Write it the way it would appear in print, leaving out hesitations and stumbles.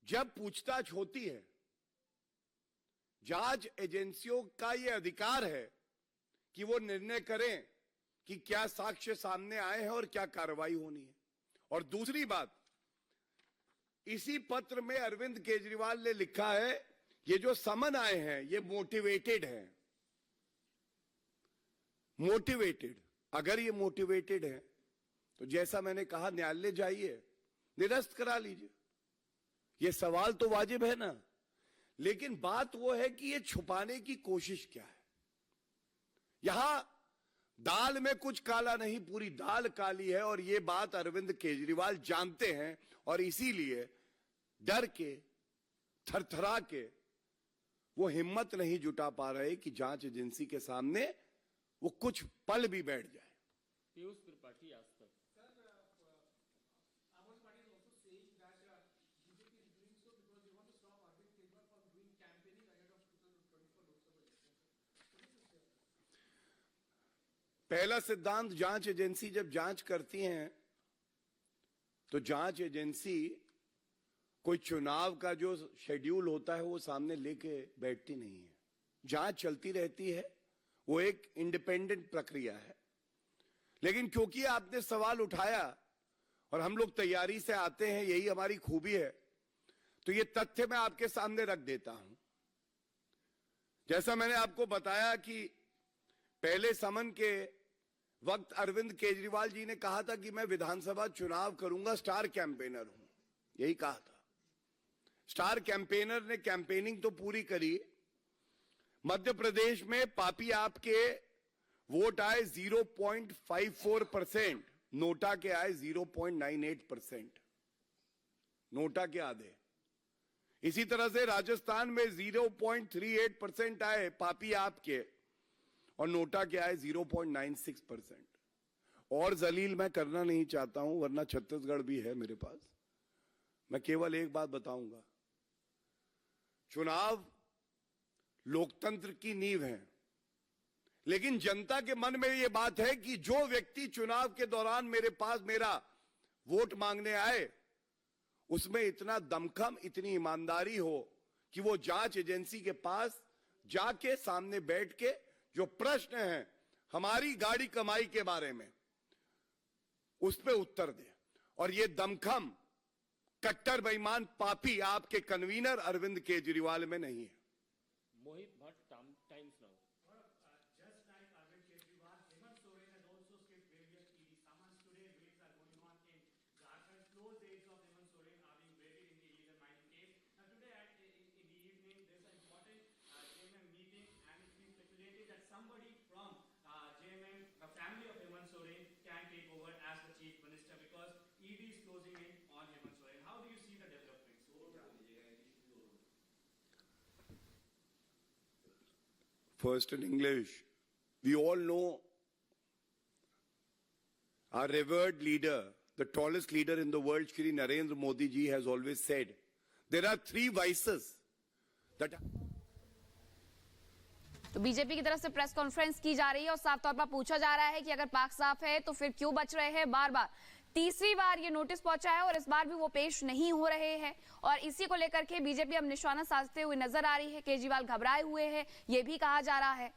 जब पूछताछ होती है, जांच एजेंसियों का यह अधिकार है कि वो निर्णय करें कि क्या साक्ष्य सामने आए हैं और क्या कार्रवाई होनी है। और दूसरी बात, इसी पत्र में अरविंद केजरीवाल ने लिखा है ये जो समन आए हैं ये मोटिवेटेड हैं। मोटिवेटेड, अगर ये मोटिवेटेड है तो जैसा मैंने कहा न्यायालय जाइए, निरस्त करा लीजिए। ये सवाल तो वाजिब है ना, लेकिन बात वो है कि ये छुपाने की कोशिश क्या है। यहां दाल में कुछ काला नहीं, पूरी दाल काली है और ये बात अरविंद केजरीवाल जानते हैं और इसीलिए डर के, थरथरा के वो हिम्मत नहीं जुटा पा रहे कि जांच एजेंसी के सामने वो कुछ पल भी बैठ जाए। पीयूष त्रिपाठी, आज तक। पहला सिद्धांत, जांच एजेंसी जब जांच करती हैं तो जांच एजेंसी कोई चुनाव का जो शेड्यूल होता है वो सामने लेके बैठती नहीं है। जांच चलती रहती है, वो एक इंडिपेंडेंट प्रक्रिया है। लेकिन क्योंकि आपने सवाल उठाया और हम लोग तैयारी से आते हैं, यही हमारी खूबी है, तो ये तथ्य मैं आपके सामने रख देता हूं। जैसा मैंने आपको बताया कि पहले समन के वक्त अरविंद केजरीवाल जी ने कहा था कि मैं विधानसभा चुनाव करूंगा, स्टार कैंपेनर हूं, यही कहा था। स्टार कैंपेनर ने कैंपेनिंग तो पूरी करी। मध्य प्रदेश में पापी आपके वोट आए 0.54%, नोटा के आए 0.98%, नोटा के आधे। इसी तरह से राजस्थान में 0.38% आए पापी आपके और नोटा के आए 0.96%। और जलील मैं करना नहीं चाहता हूं, वरना छत्तीसगढ़ भी है मेरे पास। मैं केवल एक बात बताऊंगा, चुनाव लोकतंत्र की नींव है, लेकिन जनता के मन में यह बात है कि जो व्यक्ति चुनाव के दौरान मेरे पास मेरा वोट मांगने आए, उसमें इतना दमखम, इतनी ईमानदारी हो कि वो जांच एजेंसी के पास जाके सामने बैठ के जो प्रश्न है हमारी गाड़ी कमाई के बारे में, उस पर उत्तर दे। और ये दमखम कट्टर बेईमान पापी आपके कन्वीनर अरविंद केजरीवाल में नहीं है। Mohit Bhatt, Times Now. Somebody from JMM, the family of Hemant Soren, can take over as the chief minister because ED is closing in on Hemant Soren. How do you see the developments? First in English, we all know our revered leader, the tallest leader in the world, Shri Narendra Modi ji, has always said, there are three vices that तो BJP की तरफ से press conference की जा रही है और साफ तौर पर पूछा जा रहा है कि अगर पाक साफ है तो फिर क्यों बच रहे हैं। बार बार तीसरी बार ये नोटिस पहुंचा है और इस बार भी वो पेश नहीं हो रहे हैं और इसी को लेकर के बीजेपी अब निशाना साधते हुए नजर आ रही है। केजरीवाल घबराए हुए हैं, ये भी कहा जा रहा है।